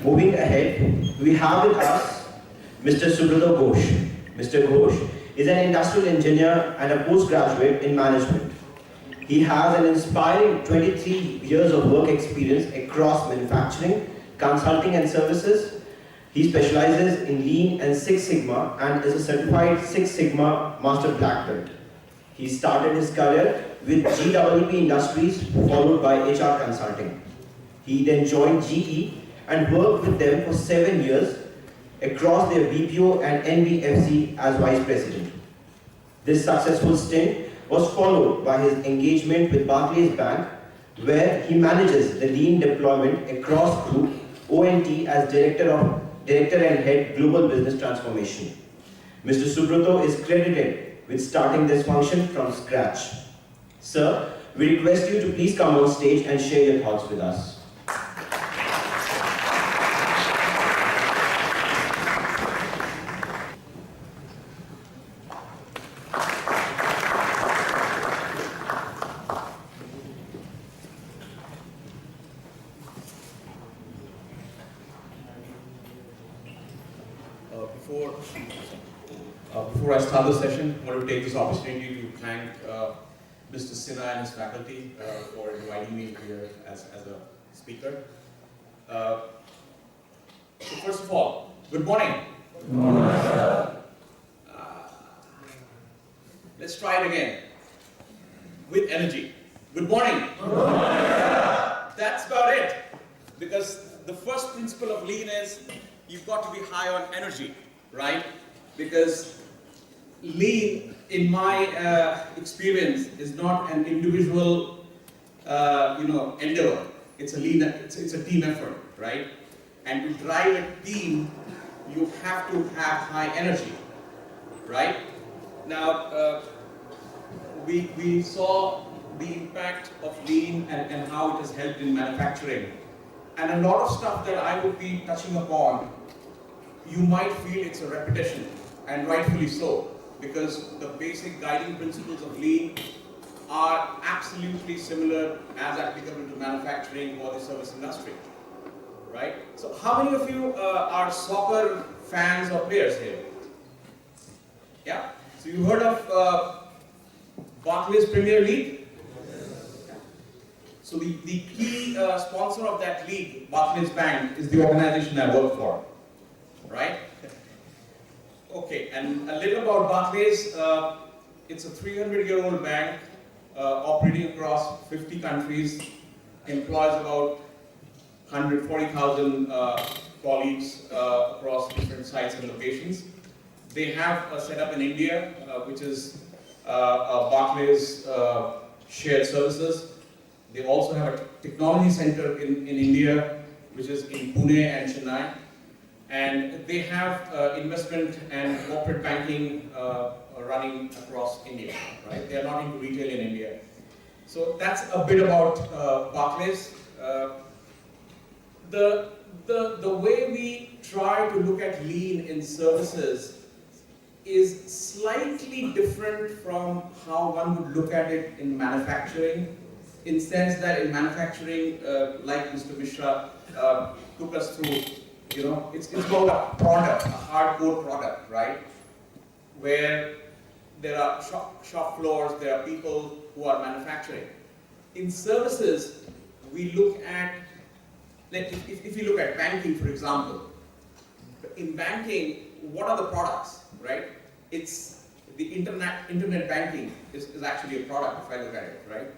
Moving ahead, we have with us Mr. Subroto Ghosh. Mr. Ghosh is an industrial engineer and a postgraduate in management. He has an inspiring 23 years of work experience across manufacturing, consulting and services. He specializes in Lean and Six Sigma and is a certified Six Sigma Master Black Belt. He started his career with GWP Industries followed by HR Consulting. He then joined GE and worked with them for 7 years across their BPO and NBFC as Vice President. This successful stint was followed by his engagement with Barclays Bank, where he manages the Lean deployment across Group ONT as Director and Head Global Business Transformation. Mr. Subroto is credited with starting this function from scratch. Sir, we request you to please come on stage and share your thoughts with us. Before I start the session, I want to take this opportunity to thank Mr. Sinha and his faculty for inviting me here as a speaker. So first of all, good morning. Good morning, sir. Let's try it again with energy. Good morning. Good morning, sir. That's about it. Because the first principle of Lean is you've got to be high on energy, right? Because Lean, in my experience, is not an individual, endeavor. It's a team effort, right? And to drive a team, you have to have high energy, right? Now, we saw the impact of Lean and how it has helped in manufacturing. And a lot of stuff that I would be touching upon, you might feel it's a repetition, and rightfully so, because the basic guiding principles of Lean are absolutely similar as applicable to manufacturing or the service industry, right? So how many of you are soccer fans or players here? Yeah? So you heard of Barclays Premier League? Yeah. So the key sponsor of that league, Barclays Bank, is the organization I work for, right? Okay, and a little about Barclays. It's a 300-year-old bank operating across 50 countries, employs about 140,000 colleagues across different sites and locations. They have a setup in India, which is Barclays Shared Services. They also have a technology center in India, which is in Pune and Chennai. And they have investment and corporate banking running across India, right? They are not into retail in India. So that's a bit about Barclays. The way we try to look at Lean in services is slightly different from how one would look at it in manufacturing, in the sense that in manufacturing, like Mr. Mishra took us through, it's about a product, a hardcore product, right? Where there are shop floors, there are people who are manufacturing. In services, we look at, like if you look at banking, for example, in banking, what are the products, right? It's the internet banking is actually a product, if I look at it, right?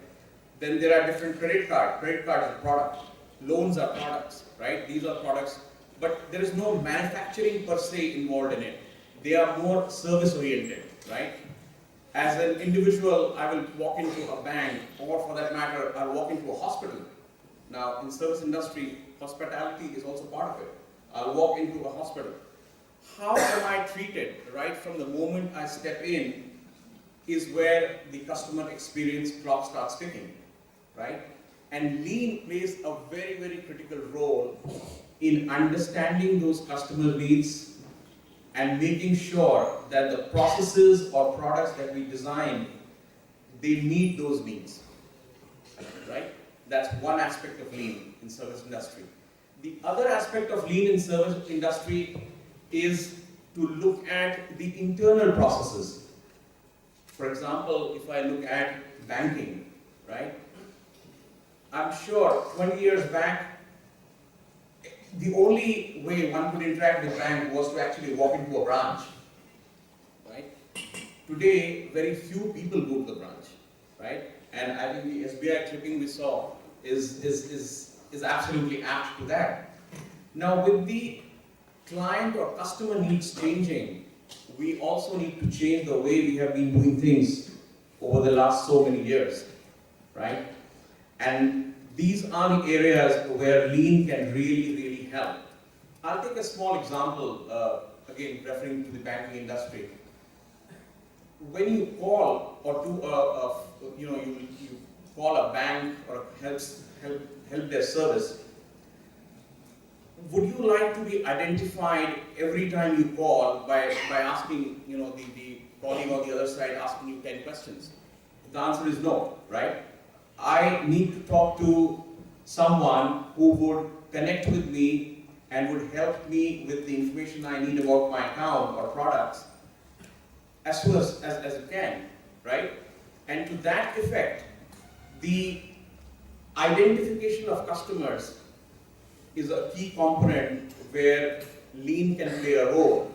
Then there are different credit cards are product, loans are products, right? These are products. But there is no manufacturing per se involved in it. They are more service oriented, right? As an individual, I will walk into a bank, or for that matter, I'll walk into a hospital. Now, in service industry, hospitality is also part of it. I'll walk into a hospital. How am I treated right from the moment I step in is where the customer experience clock starts ticking, right? And Lean plays a very, very critical role in understanding those customer needs and making sure that the processes or products that we design, they meet those needs, right? That's one aspect of Lean in service industry. The other aspect of lean in service industry is to look at the internal processes. For example, if I look at banking, right? I'm sure 20 years back, the only way one could interact with bank was to actually walk into a branch, right? Today, very few people go to the branch, right? And I think the SBI clipping we saw is absolutely apt to that. Now, with the client or customer needs changing, we also need to change the way we have been doing things over the last so many years, right? And these are the areas where lean can really help. I'll take a small example, again referring to the banking industry. When you call or do you call a bank or help desk service, would you like to be identified every time you call by asking, the calling on the other side asking you 10 questions? The answer is no, right? I need to talk to someone who would connect with me and would help me with the information I need about my account or products as soon as it can, right? And to that effect, the identification of customers is a key component where lean can play a role,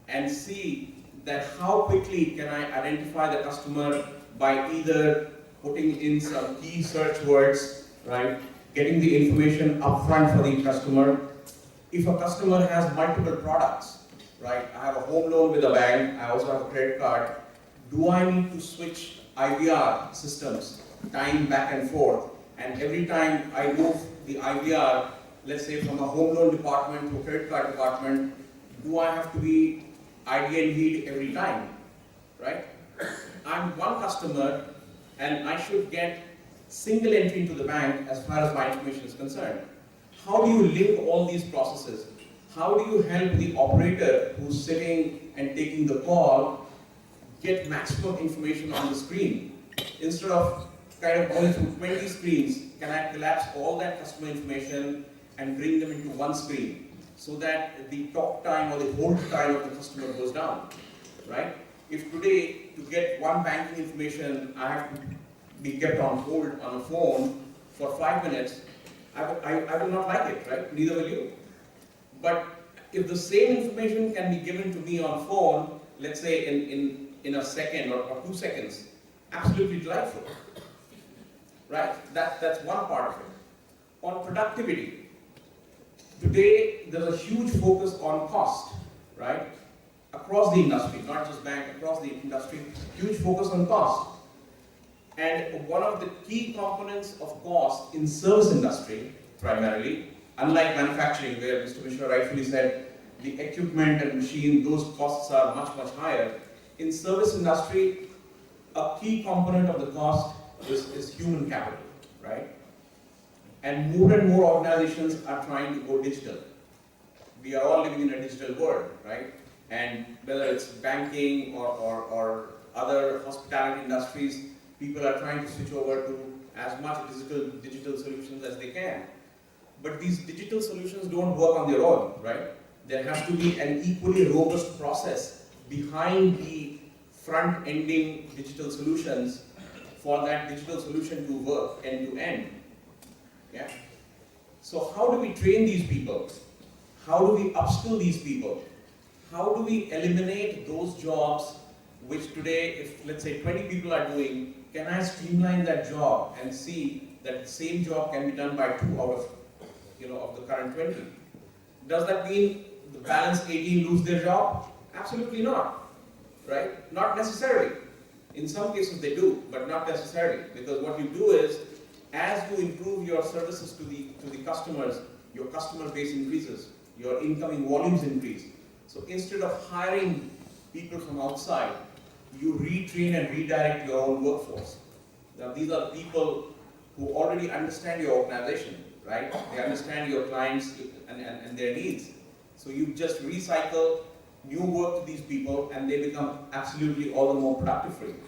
and see that how quickly can I identify the customer by either putting in some key search words, right? Getting the information upfront for the customer. If a customer has multiple products, right? I have a home loan with a bank, I also have a credit card. Do I need to switch IVR systems, time back and forth? And every time I move the IVR, let's say from a home loan department to a credit card department, do I have to be ID&V'd every time, right? I'm one customer and I should get single entry into the bank as far as my information is concerned. How do you link all these processes? How do you help the operator who's sitting and taking the call get maximum information on the screen? Instead of kind of going through 20 screens, can I collapse all that customer information and bring them into one screen so that the talk time or the hold time of the customer goes down, right? If today, to get one banking information, I have to be kept on hold on a phone for 5 minutes, I will not like it, right? Neither will you. But if the same information can be given to me on phone, let's say in a second or 2 seconds, absolutely delightful, right? That's one part of it. On productivity, today there's a huge focus on cost, right? Across the industry, not just bank, across the industry, huge focus on cost. And one of the key components of cost in service industry, primarily, unlike manufacturing, where Mr. Mishra rightfully said, the equipment and machine, those costs are much higher. In service industry, a key component of the cost is human capital, right? And more organizations are trying to go digital. We are all living in a digital world, right? And whether it's banking or other hospitality industries, people are trying to switch over to as much digital solutions as they can. But these digital solutions don't work on their own, right? There has to be an equally robust process behind the front-ending digital solutions for that digital solution to work end to end. Yeah? So how do we train these people? How do we upskill these people? How do we eliminate those jobs which today, if let's say 20 people are doing, can I streamline that job and see that the same job can be done by 2 out of the current 20? Does that mean the balance 18 lose their job? Absolutely not, right? Not necessarily. In some cases they do, but not necessarily, because what you do is, as you improve your services to the customers, your customer base increases, your incoming volumes increase. So instead of hiring people from outside, you retrain and redirect your own workforce. Now these are people who already understand your organization, right? They understand your clients and their needs. So you just recycle new work to these people and they become absolutely all the more productive for you.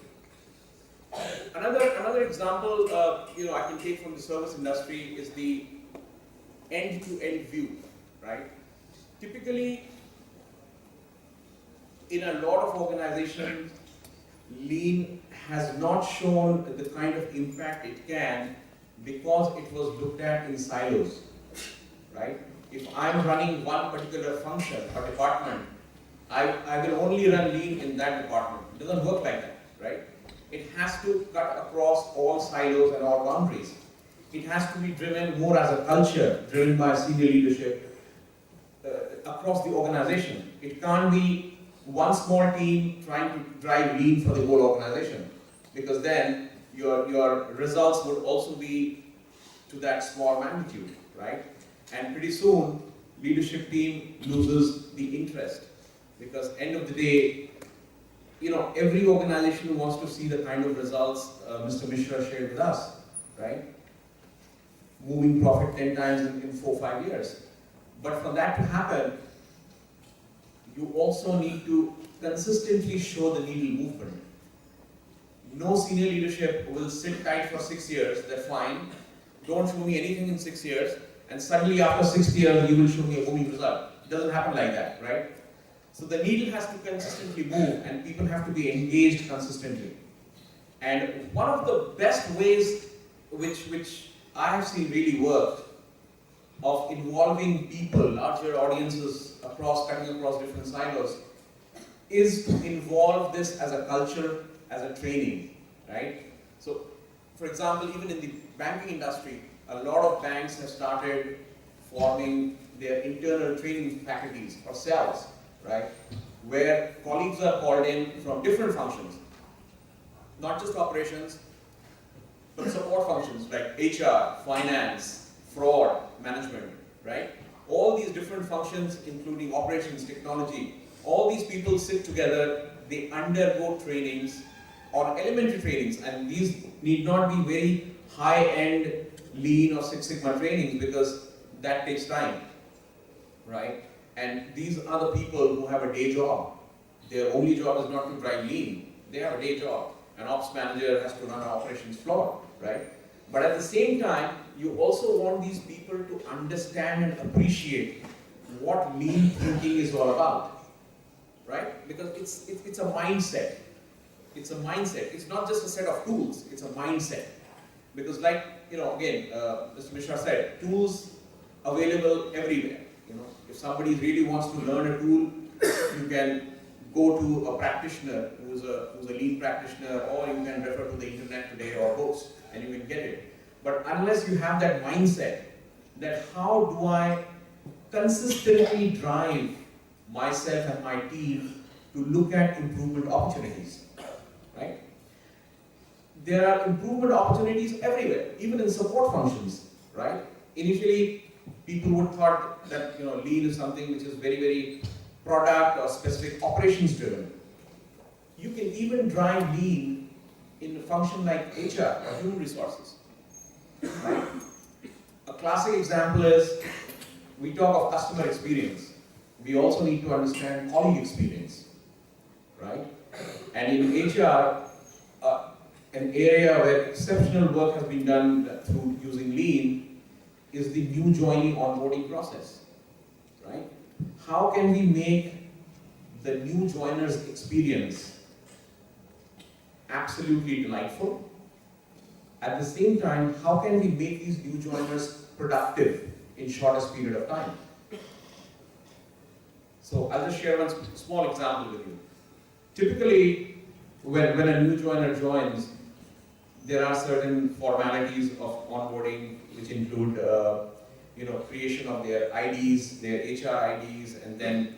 Another example I can take from the service industry is the end-to-end view, right? Typically, in a lot of organizations, lean has not shown the kind of impact it can because it was looked at in silos, right? If I'm running one particular function or department, I will only run lean in that department. It doesn't work like that, right? It has to cut across all silos and all boundaries. It has to be driven more as a culture, driven by senior leadership across the organization. It can't be one small team trying to drive lean for the whole organization, because then your results would also be to that small magnitude, right? And pretty soon, leadership team loses the interest, because end of the day, every organization wants to see the kind of results Mr. Mishra shared with us, right? Moving profit 10 times in 4 or 5 years. But for that to happen, you also need to consistently show the needle movement. No senior leadership will sit tight for 6 years, they're fine, don't show me anything in 6 years, and suddenly after 6 years you will show me a booming result. It doesn't happen like that, right? So the needle has to consistently move and people have to be engaged consistently. And one of the best ways which I have seen really work of involving people, larger audiences cutting across different silos, is to involve this as a culture, as a training, right? So, for example, even in the banking industry, a lot of banks have started forming their internal training faculties or cells, right? Where colleagues are called in from different functions, not just operations, but support functions like HR, finance, fraud, management, right? All these different functions, including operations, technology, all these people sit together, they undergo trainings on elementary trainings, and these need not be very high-end Lean or Six Sigma trainings because that takes time, right? And these are the people who have a day job. Their only job is not to drive Lean. They have a day job. An ops manager has to run an operations floor, right? But at the same time, you also want these people to understand and appreciate what Lean thinking is all about, right? Because it's a mindset. It's a mindset. It's not just a set of tools. It's a mindset. Because again, Mr. Mishra said, tools available everywhere. If somebody really wants to learn a tool, you can go to a practitioner who's a lean practitioner, or you can refer to the internet today or books, and you can get it. But unless you have that mindset, that how do I consistently drive myself and my team to look at improvement opportunities, right? There are improvement opportunities everywhere, even in support functions, right? Initially, people would thought that lean is something which is very, very product or specific operations driven. You can even drive lean in a function like HR or human resources, right? A classic example is, we talk of customer experience. We also need to understand colleague experience, right? And in HR, an area where exceptional work has been done through using lean is the new joining onboarding process, right? How can we make the new joiners' experience absolutely delightful? At the same time, how can we make these new joiners productive in shortest period of time? So I'll just share one small example with you. Typically, when a new joiner joins, there are certain formalities of onboarding which include creation of their IDs, their HR IDs, and then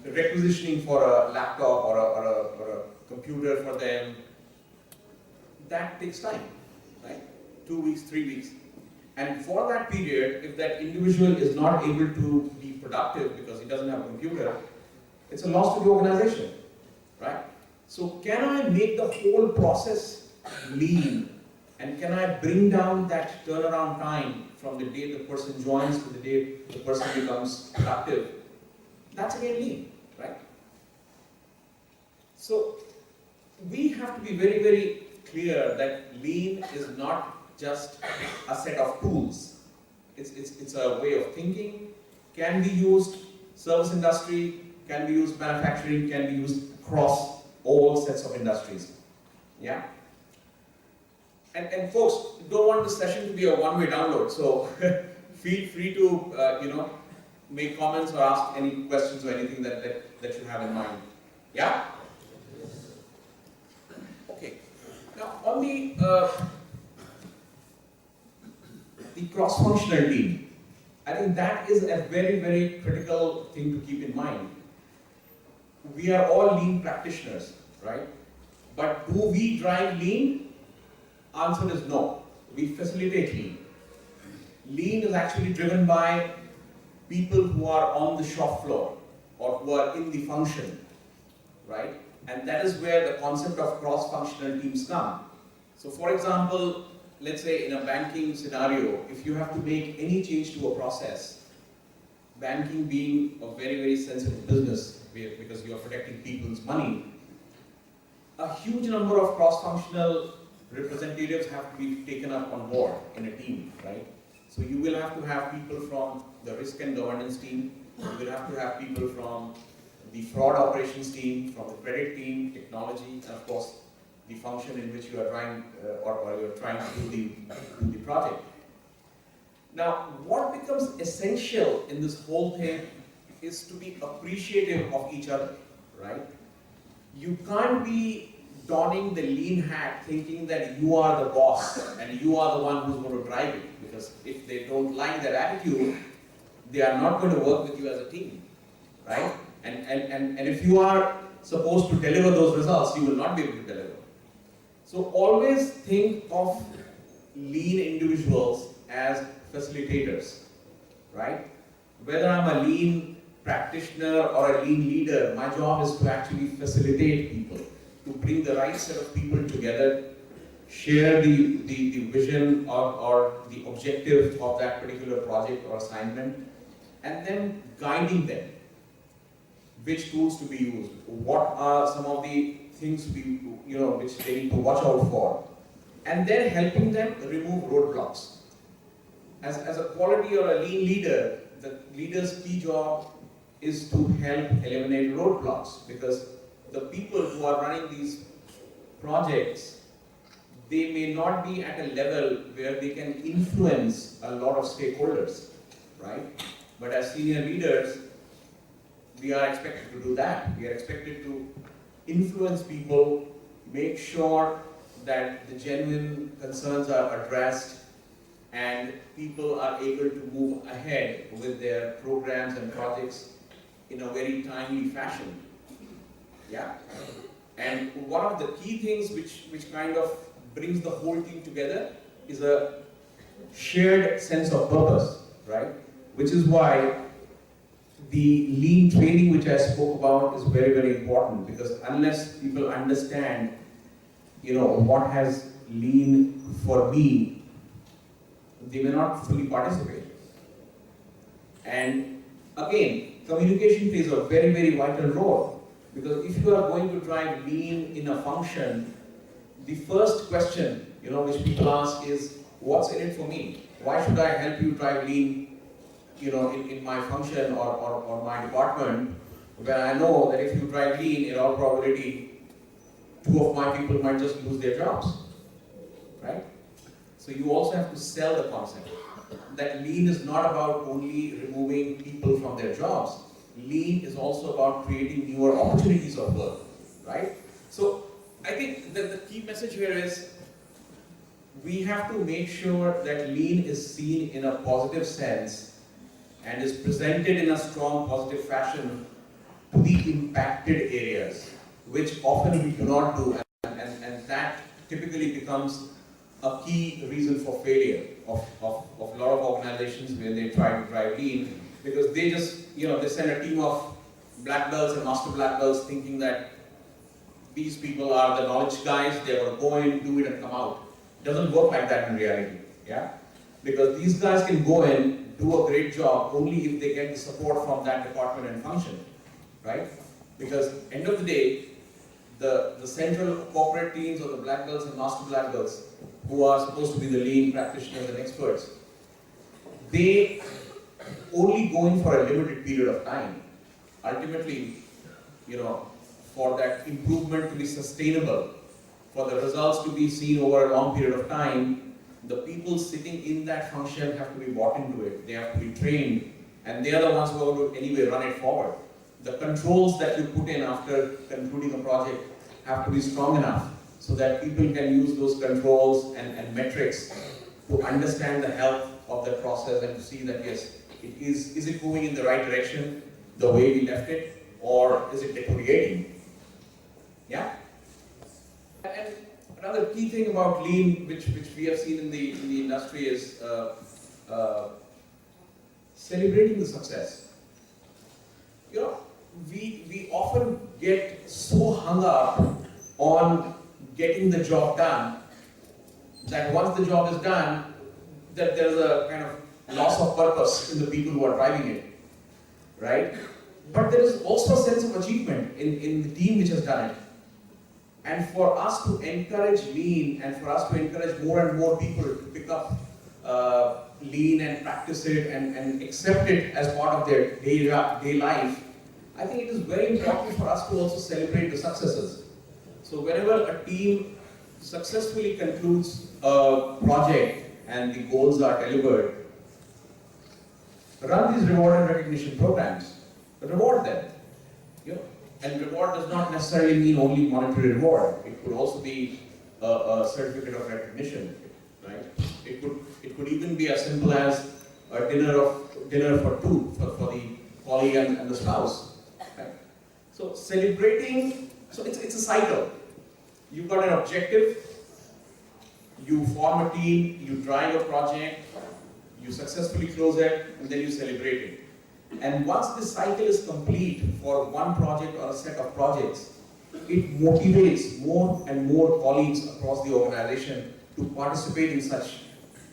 requisitioning for a laptop or a computer for them. That takes time, right? 2 weeks, 3 weeks. And for that period, if that individual is not able to be productive because he doesn't have a computer, it's a loss to the organization, right? So can I make the whole process lean, and can I bring down that turnaround time from the day the person joins to the day the person becomes productive? That's again lean, right? So we have to be very, very clear that lean is not just a set of tools. it's a way of thinking, can be used service industry, can be used manufacturing, can be used across all sets of industries. Yeah? And folks, don't want this session to be a one-way download, so feel free to make comments or ask any questions or anything that you have in mind. Yeah? Okay. Now on the cross-functional team, I think that is a very, very critical thing to keep in mind. We are all lean practitioners, right? But do we drive lean? Answer is no. We facilitate lean. Lean is actually driven by people who are on the shop floor or who are in the function, right? And that is where the concept of cross-functional teams come. So for example, let's say in a banking scenario, if you have to make any change to a process, banking being a very, very sensitive business because you are protecting people's money, a huge number of cross-functional representatives have to be taken up on board in a team, right? So you will have to have people from the risk and governance team, you will have to have people from the fraud operations team, from the credit team, technology, and of course the function in which you are trying or you are trying to do the project. Now, what becomes essential in this whole thing is to be appreciative of each other, right? You can't be donning the lean hat thinking that you are the boss and you are the one who's going to drive it, because if they don't like that attitude, they are not going to work with you as a team, right? And if you are supposed to deliver those results, you will not be able to deliver. So always think of lean individuals as facilitators, right? Whether I'm a lean practitioner or a lean leader, my job is to actually facilitate people, to bring the right set of people together, share the vision or the objective of that particular project or assignment, and then guiding them. Which tools to be used, what are some of the things which they need to watch out for, and then helping them remove roadblocks. As a quality or a lean leader, the leader's key job is to help eliminate roadblocks, because the people who are running these projects, they may not be at a level where they can influence a lot of stakeholders, right? But as senior leaders, we are expected to do that. We are expected to influence people, make sure that the genuine concerns are addressed and people are able to move ahead with their programs and projects in a very timely fashion. Yeah? And one of the key things which kind of brings the whole team together is a shared sense of purpose, right? Which is why the lean training which I spoke about is very, very important, because unless people understand, what has lean for me, they may not fully participate. And again, communication plays a very, very vital role, because if you are going to drive lean in a function, the first question, which people ask is, what's in it for me? Why should I help you drive lean in my function or my department, where I know that if you drive lean, in all probability, 2 of my people might just lose their jobs, right? So you also have to sell the concept that lean is not about only removing people from their jobs. Lean is also about creating newer opportunities of work, right? So I think that the key message here is we have to make sure that lean is seen in a positive sense and is presented in a strong, positive fashion to the impacted areas, which often we do not do, and that typically becomes a key reason for failure of a lot of organizations when they try to drive lean, because they just, they send a team of black belts and master black belts thinking that these people are the knowledge guys, they're going to go in, do it and come out. It doesn't work like that in reality, yeah? Because these guys can go in, do a great job only if they get the support from that department and function, right? Because end of the day, the central corporate teams or the black belts and master black belts, who are supposed to be the lean practitioners and experts, they only go in for a limited period of time. Ultimately, for that improvement to be sustainable, for the results to be seen over a long period of time, the people sitting in that function have to be bought into it. They have to be trained, and they are the ones who are going to anyway run it forward. The controls that you put in after concluding a project have to be strong enough so that people can use those controls and metrics to understand the health of the process and to see that yes, is it moving in the right direction the way we left it, or is it deteriorating? Yeah? And another key thing about lean, which we have seen in the industry, is celebrating the success. We often get so hung up on getting the job done that once the job is done, that there is a kind of loss of purpose in the people who are driving it, right? But there is also a sense of achievement in the team which has done it. And for us to encourage lean and for us to encourage more and more people to pick up lean and practice it and accept it as part of their day life, I think it is very important for us to also celebrate the successes. So whenever a team successfully concludes a project and the goals are delivered, run these reward and recognition programs. Reward them. And reward does not necessarily mean only monetary reward. It could also be a certificate of recognition, right? It could even be as simple as a dinner for two for the colleague and the spouse, right? So celebrating. So it's a cycle. You've got an objective. You form a team. You drive a project. You successfully close it, and then you celebrate it. And once this cycle is complete for one project or a set of projects, it motivates more and more colleagues across the organization to participate in such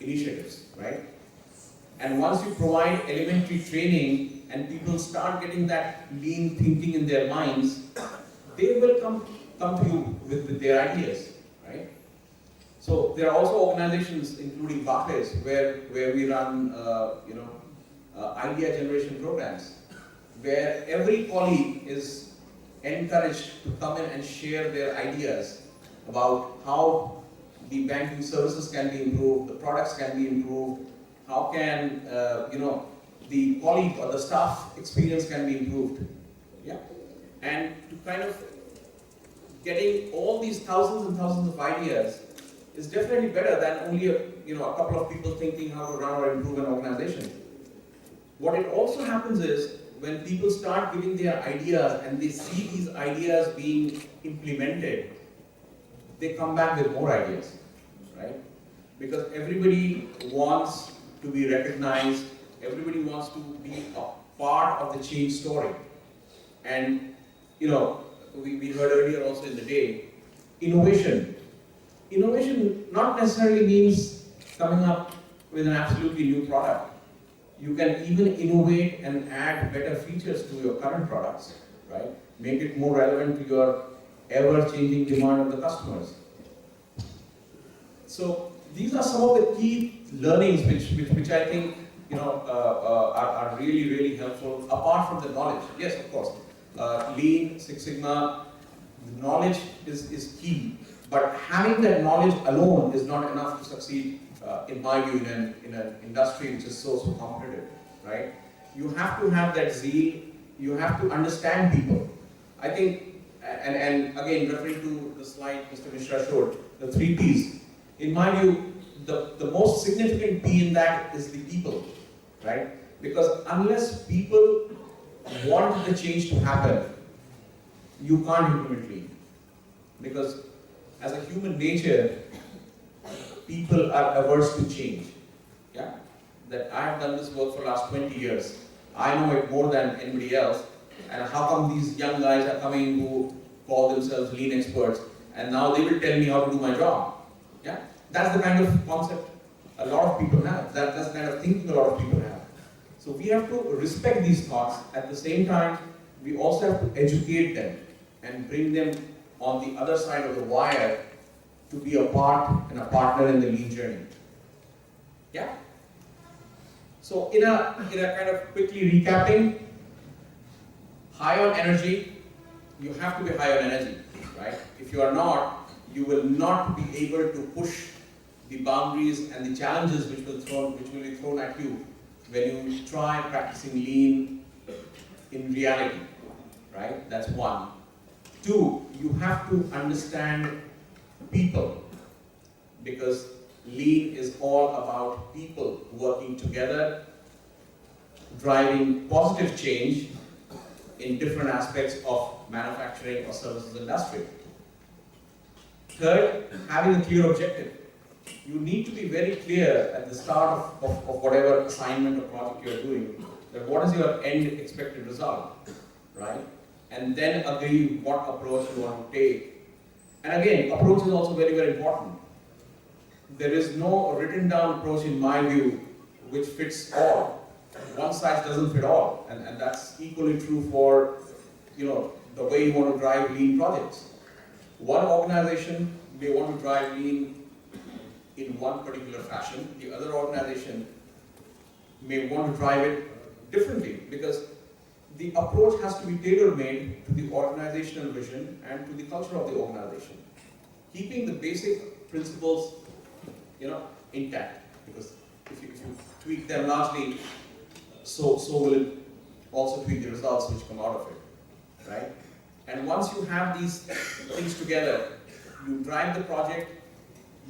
initiatives, right? And once you provide elementary training and people start getting that lean thinking in their minds, they will come to you with their ideas, right? So there are also organizations, including Barclays, where we run, idea generation programs, where every colleague is encouraged to come in and share their ideas about how the banking services can be improved, the products can be improved, how can the colleague or the staff experience can be improved. Yeah, and to kind of getting all these thousands and thousands of ideas is definitely better than only a couple of people thinking how to run or improve an organization. What it also happens is when people start giving their ideas and they see these ideas being implemented, they come back with more ideas, right? Because everybody wants to be recognized, everybody wants to be a part of the change story. And we heard earlier also in the day, innovation. Innovation not necessarily means coming up with an absolutely new product. You can even innovate and add better features to your current products, right? Make it more relevant to your ever-changing demand of the customers. So these are some of the key learnings which I think are really, really helpful, apart from the knowledge. Yes, of course. Lean, Six Sigma, knowledge is key. But having that knowledge alone is not enough to succeed, in my view, in an industry which is so competitive, right? You have to have that zeal. You have to understand people. I think, and again, referring to the slide Mr. Mishra showed, the 3 Ps. In my view, the most significant P in that is the people, right? Because unless people want the change to happen, you can't implement lean. Because as a human nature, people are averse to change. Yeah? That I have done this work for the last 20 years. I know it more than anybody else. And how come these young guys are coming who call themselves lean experts and now they will tell me how to do my job? Yeah? That's the kind of concept a lot of people have. That's the kind of thinking a lot of people have. So we have to respect these thoughts. At the same time, we also have to educate them and bring them on the other side of the wire to be a part and a partner in the lean journey. Yeah? So in a kind of quickly recapping, high on energy, you have to be high on energy, right? If you are not, you will not be able to push the boundaries and the challenges which will be thrown at you when you try practicing lean in reality, right? That's one. Two, you have to understand people, because lean is all about people working together, driving positive change in different aspects of manufacturing or services industry. Third, having a clear objective. You need to be very clear at the start of whatever assignment or project you're doing, that what is your end expected result, right? And then agree what approach you want to take. And again, approach is also very, very important. There is no written down approach in my view which fits all. One size doesn't fit all, and that's equally true for the way you want to drive lean projects. One organization may want to drive lean in one particular fashion, the other organization may want to drive it differently, because the approach has to be tailor-made to the organizational vision and to the culture of the organization, keeping the basic principles intact, because if you tweak them largely, so will it also tweak the results which come out of it, right? And once you have these things together, you drive the project,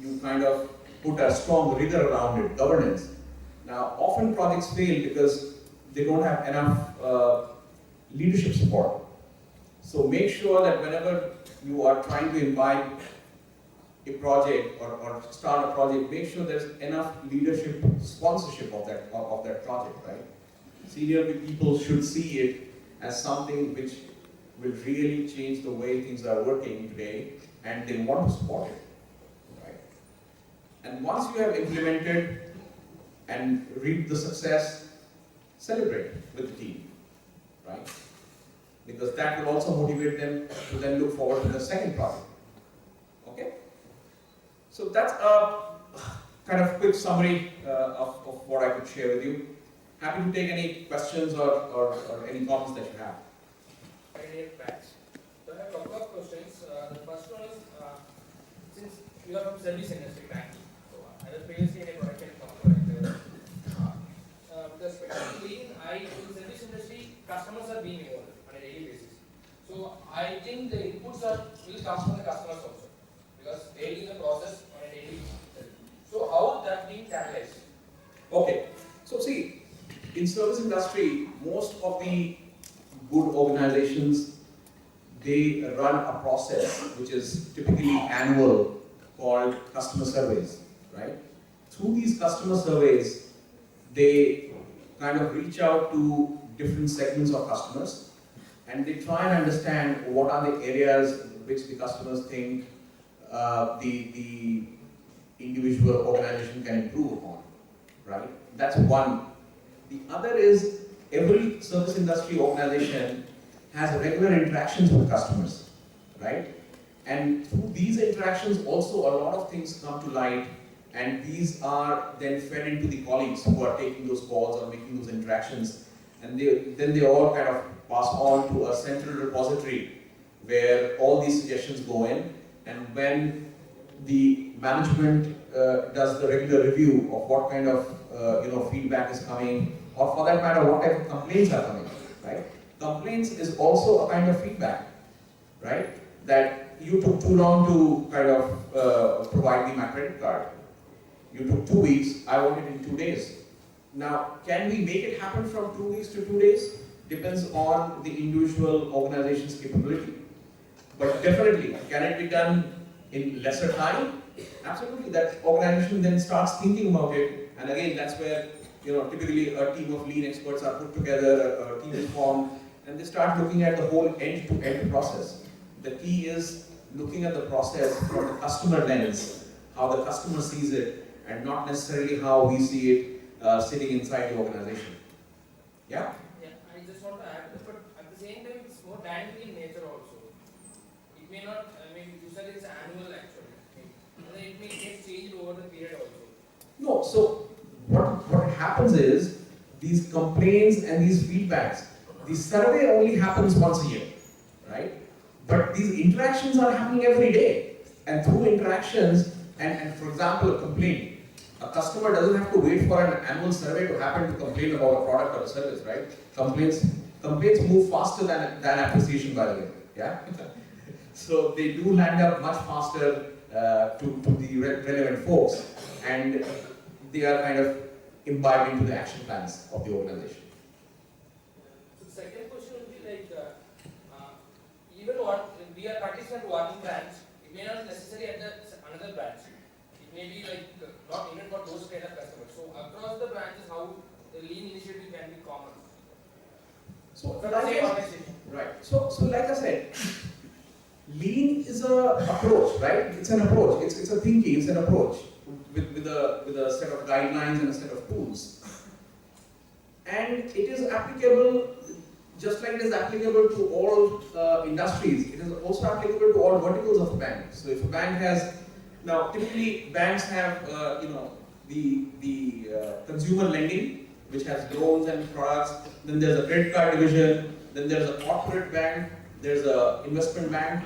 you kind of put a strong rigor around it, governance. Now, often projects fail because they don't have enough leadership support. So make sure that whenever you are trying to imbibe a project or start a project, make sure there's enough leadership sponsorship of that project, right? Senior people should see it as something which will really change the way things are working today, and they want to support it, right? And once you have implemented and reaped the success, celebrate with the team, right? Because that will also motivate them to then look forward to the second project. Okay? So that's a kind of quick summary of what I could share with you. Happy to take any questions or any comments that you have. So I have a couple of questions. The first one is, since you are from service industry, so I was previously in a production company. With respect to lean, in the service industry, customers are being involved on a daily basis. So I think the inputs will come from the customers also, because they do the process on a daily basis. So how that being catalyzed? Okay. So see, in service industry, most of the good organizations, they run a process which is typically annual, called customer surveys, right? Through these customer surveys, they kind of reach out to different segments of customers, and they try and understand what are the areas which the customers think the individual organization can improve upon, right? That's one. The other is, every service industry organization has regular interactions with customers, right? And through these interactions also a lot of things come to light, and these are then fed into the colleagues who are taking those calls or making those interactions, and then they all kind of pass on to a central repository where all these suggestions go in, and when the management does the regular review of what kind of feedback is coming, or for that matter, what type of complaints are coming, right? Complaints is also a kind of feedback, right? That you took too long to kind of provide me my credit card. You took 2 weeks, I want it in 2 days. Now, can we make it happen from 2 weeks to 2 days? Depends on the individual organization's capability. But definitely, can it be done in lesser time? Absolutely. That organization then starts thinking about it, and again, that's where typically a team of lean experts are put together, a team is formed, and they start looking at the whole end-to-end process. The key is looking at the process from the customer lens, how the customer sees it, and not necessarily how we see it sitting inside the organization. Yeah? Yeah, I just want to add, but at the same time, it's more dynamic in nature also. It may not, you said it's annual actually. And then it may get changed over the period also. No, so what happens is, these complaints and these feedbacks, the survey only happens once a year, right? But these interactions are happening every day. And through interactions, and for example, a complaint, a customer doesn't have to wait for an annual survey to happen to complain about a product or a service, right? Complaints move faster than appreciation, by the way, yeah? So they do land up much faster to the relevant folks, and they are kind of imbibed into the action plans of the organization. So the second question would be like, even if we are practicing at one branch, it may not necessarily at another branch. It may be like not needed for those kind of customers. So across the branches, how the lean initiative can be common. So, For the same organization. right. So like I said, lean is a approach, right? It's an approach. It's a thinking. It's an approach with a set of guidelines and a set of tools. And it is applicable, just like it is applicable to all industries. It is also applicable to all verticals of a bank. So if a bank has, now typically banks have, the consumer lending, which has loans and products. Then there's a credit card division. Then there's a corporate bank. There's a investment bank.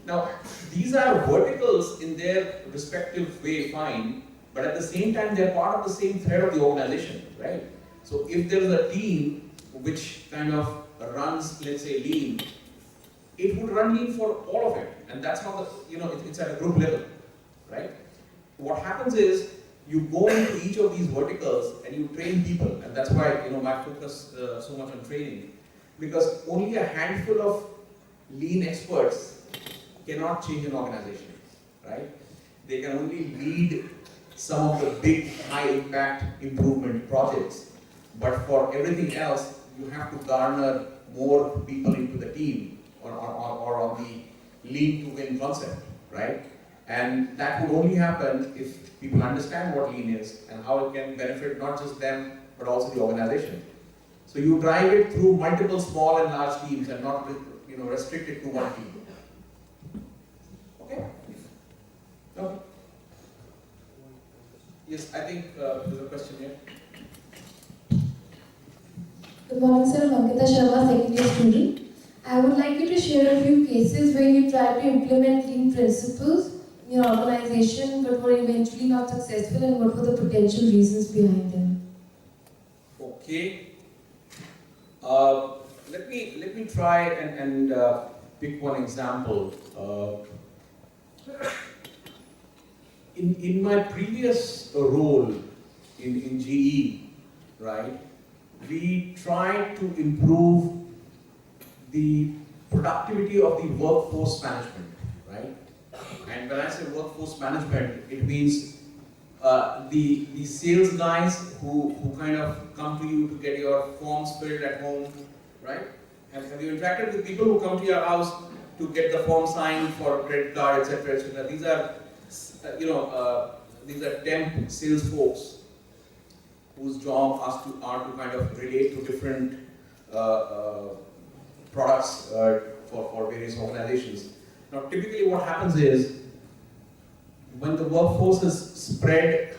Now, these are verticals in their respective way, fine, but at the same time, they're part of the same thread of the organization, right? So if there's a team which kind of runs, let's say, lean, it would run lean for all of it, and that's how it's at a group level, right? What happens is you go into each of these verticals and you train people, and that's why my focus so much on training, because only a handful of lean experts cannot change an organization, right? They can only lead some of the big, high-impact improvement projects, but for everything else, you have to garner more people into the team or on the lean to win concept, right? And that would only happen if people understand what lean is and how it can benefit not just them, but also the organization. So you drive it through multiple small and large teams and not restrict it to one team. Okay? Okay. Yes, I think there's a question here. Good morning, sir. Ankita Sharma, second year student. I would like you to share a few cases where you tried to implement lean principles in your organization but were eventually not successful, and what were the potential reasons behind them? Okay. Let me try and pick one example. In my previous role in GE, right, we tried to improve the productivity of the workforce management, right? And when I say workforce management, it means the sales guys who kind of come to you to get your forms filled at home, right? Have you interacted with people who come to your house to get the form signed for credit card, etc., etc.? These are, these are temp sales folks whose job are to kind of relate to different products for various organizations. Now, typically what happens is, when the workforce is spread,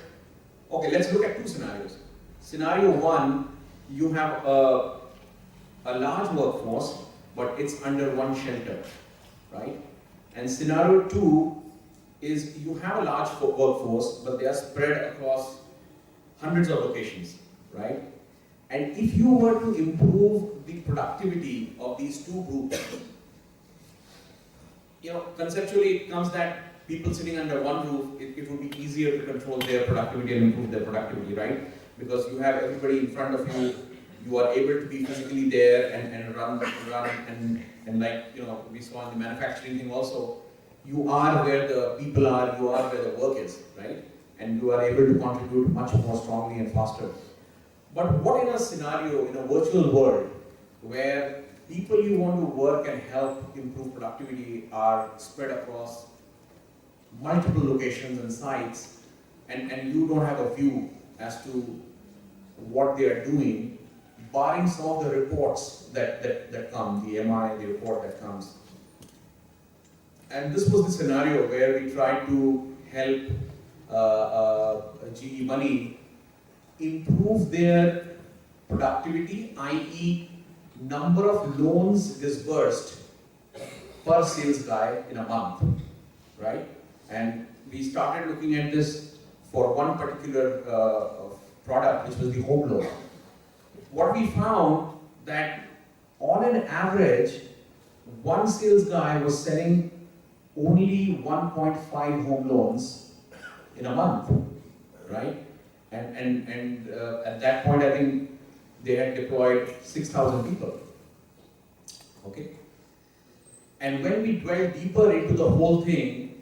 okay, let's look at two scenarios. Scenario one, you have a large workforce, but it's under one shelter, right? And scenario two is you have a large workforce, but they are spread across hundreds of locations, right? And if you were to improve the productivity of these two groups, conceptually it comes that people sitting under one roof, it would be easier to control their productivity and improve their productivity, right? Because you have everybody in front of you, you are able to be physically there and run and like, we saw in the manufacturing thing also, you are where the people are, you are where the work is, right? And you are able to contribute much more strongly and faster. But what in a scenario, in a virtual world, where people you want to work and help improve productivity are spread across multiple locations and sites, and you don't have a view as to what they are doing, barring some of the reports that come, the MI, the report that comes. And this was the scenario where we tried to help GE Money improve their productivity, i.e. number of loans disbursed per sales guy in a month, right? And we started looking at this for one particular product, which was the home loan. What we found that on an average, one sales guy was selling only 1.5 home loans in a month, right? And at that point, I think they had deployed 6,000 people, okay? And when we dwelled deeper into the whole thing,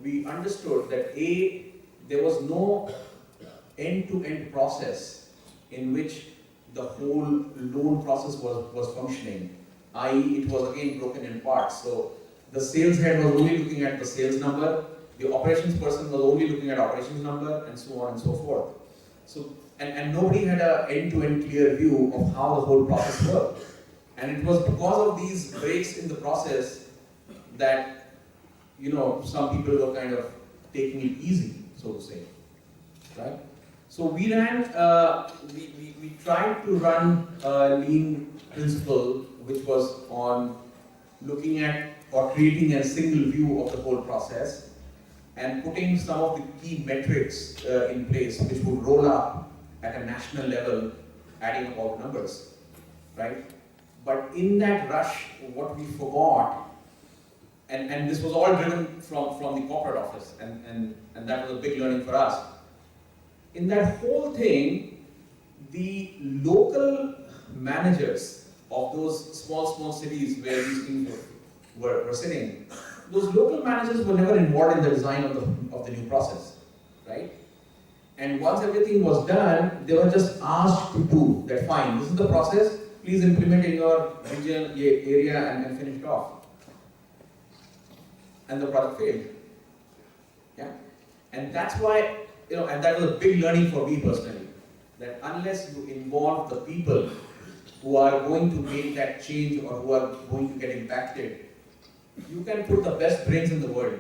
we understood that A, there was no end-to-end process in which the whole loan process was functioning, i.e. it was again broken in parts. So the sales head was only looking at the sales number, the operations person was only looking at operations number, and so on and so forth. So, and nobody had an end-to-end clear view of how the whole process worked. And it was because of these breaks in the process that, you know, some people were kind of taking it easy, so to say, right? So we ran, we tried to run a lean principle which was on looking at or creating a single view of the whole process and putting some of the key metrics in place which would roll up at a national level, adding up all the numbers, right? But in that rush, what we forgot, and this was all driven from the corporate office, and that was a big learning for us. In that whole thing, the local managers of those small cities where these things were sitting, those local managers were never involved in the design of the new process, right? And once everything was done, they were just asked to do that. Fine, this is the process. Please implement in your region, area, and finish it off. And the product failed. Yeah, and that's why, you know, and that was a big learning for me personally. That unless you involve the people who are going to make that change or who are going to get impacted, you can put the best brains in the world,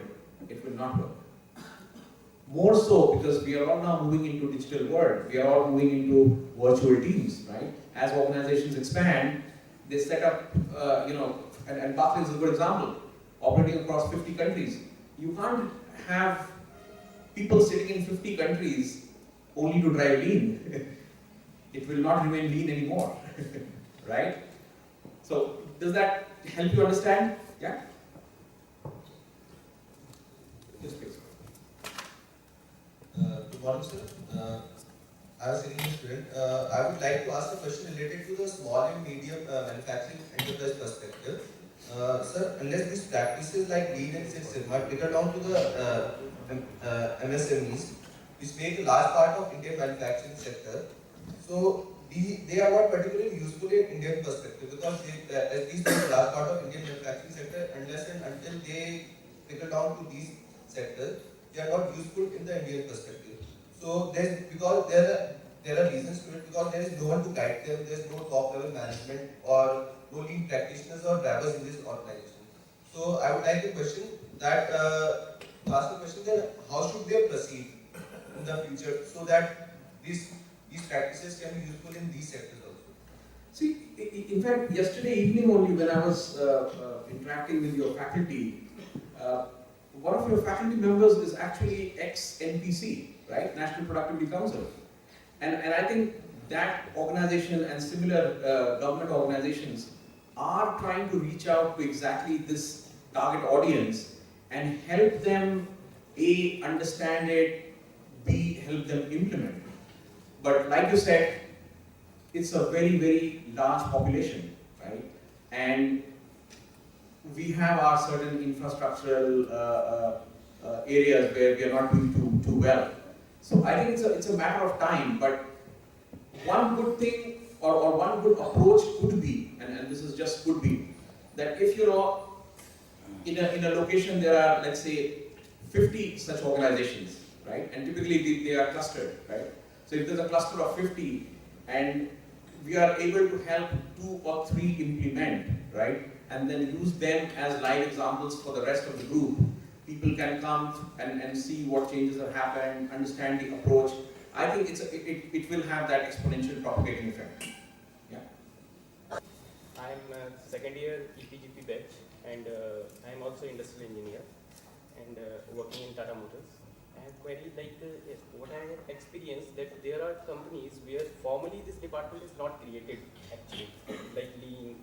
it will not work. More so because we are all now moving into digital world. We are all moving into virtual teams, right? As organizations expand, they set up, you know, and Barclays is a good example, operating across 50 countries. You can't have people sitting in 50 countries only to drive lean. It will not remain lean anymore, right? So, does that help you understand? Yeah? Yes, please. Good morning, sir. I was a senior student. I would like to ask a question related to the small and medium manufacturing enterprise perspective. Sir, unless these practices like Lean and Six Sigma trickle down to the MSMEs, which make a large part of Indian manufacturing sector, so they are not particularly useful in Indian perspective because they, at least in a large part of Indian manufacturing sector, unless and until they trickle down to these sectors, they are not useful in the Indian perspective. So because there are reasons to it, because there is no one to guide them, there is no top level management or no lean practitioners or drivers in this organization. So I would like to question that to ask the question that how should they proceed in the future so that these practices can be useful in these sectors also. See, in fact, yesterday evening only when I was interacting with your faculty, one of your faculty members is actually ex-NPC, right? National Productivity Council. And I think that organization and similar government organizations are trying to reach out to exactly this target audience and help them, A, understand it, B, help them implement. But like you said, it's a very, very large population, right? And we have our certain infrastructural areas where we are not doing too well. So I think it's a matter of time, but one good thing or one good approach could be, and this is just could be, that if you know, in a location there are, let's say, 50 such organizations, right? And typically they are clustered, right? So if there's a cluster of 50 and we are able to help 2 or 3 implement, right? And then use them as live examples for the rest of the group. People can come and see what changes have happened, understand the approach. I think it will have that exponential propagating effect. I'm a second year EPGP batch, and I'm also industrial engineer and working in Tata Motors. I have queried what I have experienced that there are companies where formally this department is not created actually, like lean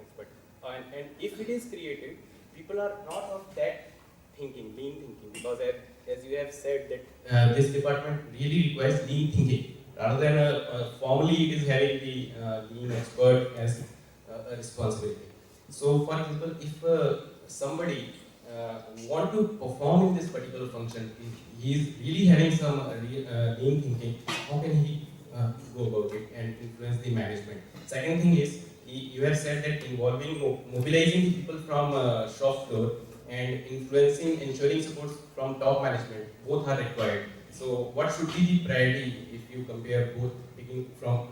expert. And if it is created, people are not of that thinking, lean thinking, because as you have said that this department really requires lean thinking. Rather than formally it is having the lean expert as a responsibility. So for example, if somebody want to perform in this particular function, if he is really having some lean thinking, how can he go about it and influence the management? Second thing is, you have said that involving, mobilizing people from shop floor and influencing, ensuring support from top management, both are required. So what should be the priority if you compare both, taking from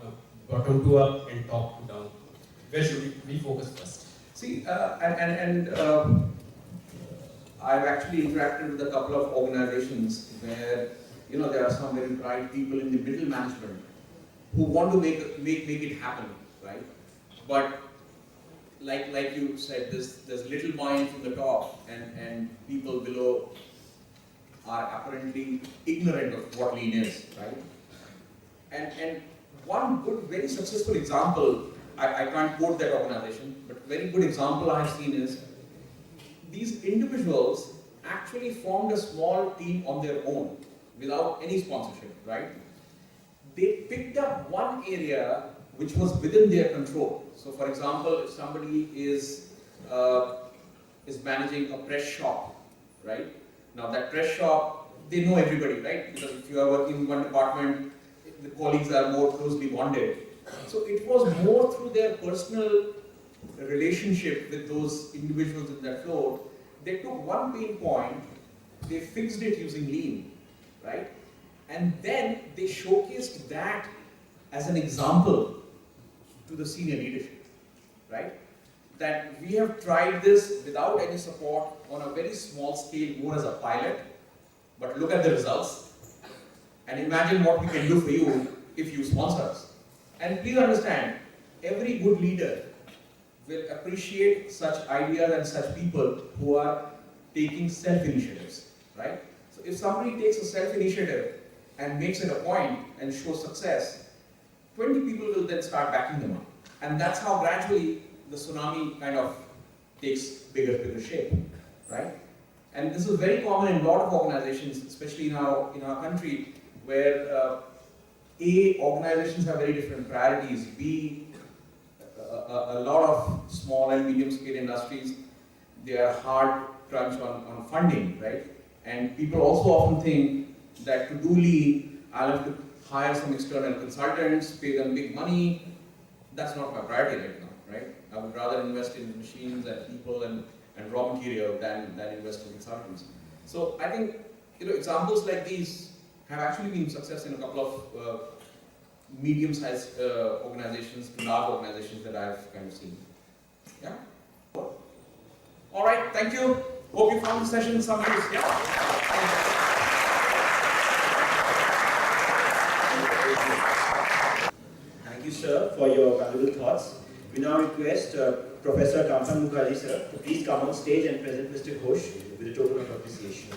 bottom to up and top to down? Where should we focus first? See, I've actually interacted with a couple of organizations where there are some very bright people in the middle management who want to make it happen, right? But like you said, there's little buy-in from the top, and people below are apparently ignorant of what lean is, right? And one good, very successful example, I can't quote that organization, but very good example I have seen is these individuals actually formed a small team on their own without any sponsorship, right? They picked up one area which was within their control. So for example, if somebody is managing a press shop, right? Now that press shop, they know everybody, right? Because if you are working in one department, the colleagues are more closely bonded. So it was more through their personal relationship with those individuals in that floor. They took one pain point, they fixed it using lean, right? And then they showcased that as an example to the senior leadership, right? That we have tried this without any support on a very small scale, more as a pilot, but look at the results and imagine what we can do for you if you sponsor us. And please understand, every good leader will appreciate such ideas and such people who are taking self-initiatives, right? So if somebody takes a self-initiative and makes it a point and shows success, 20 people will then start backing them up. And that's how gradually the tsunami kind of takes bigger shape, right? And this is very common in a lot of organizations, especially in our country, where A, organizations have very different priorities, B, a lot of small and medium scale industries, they are hard crunch on funding, right? And people also often think that to do lean, I'll have to hire some external consultants, pay them big money. That's not my priority right now, right? I would rather invest in machines and people and raw material than invest in consultants. So I think examples like these have actually been success in a couple of medium-sized organizations to large organizations that I've kind of seen. Yeah? All right, thank you. Hope you found the session some use. Yeah? Thank you, sir, for your valuable thoughts. We now request Professor Kampan Mukherjee, sir, to please come on stage and present Mr. Ghosh with a token of appreciation.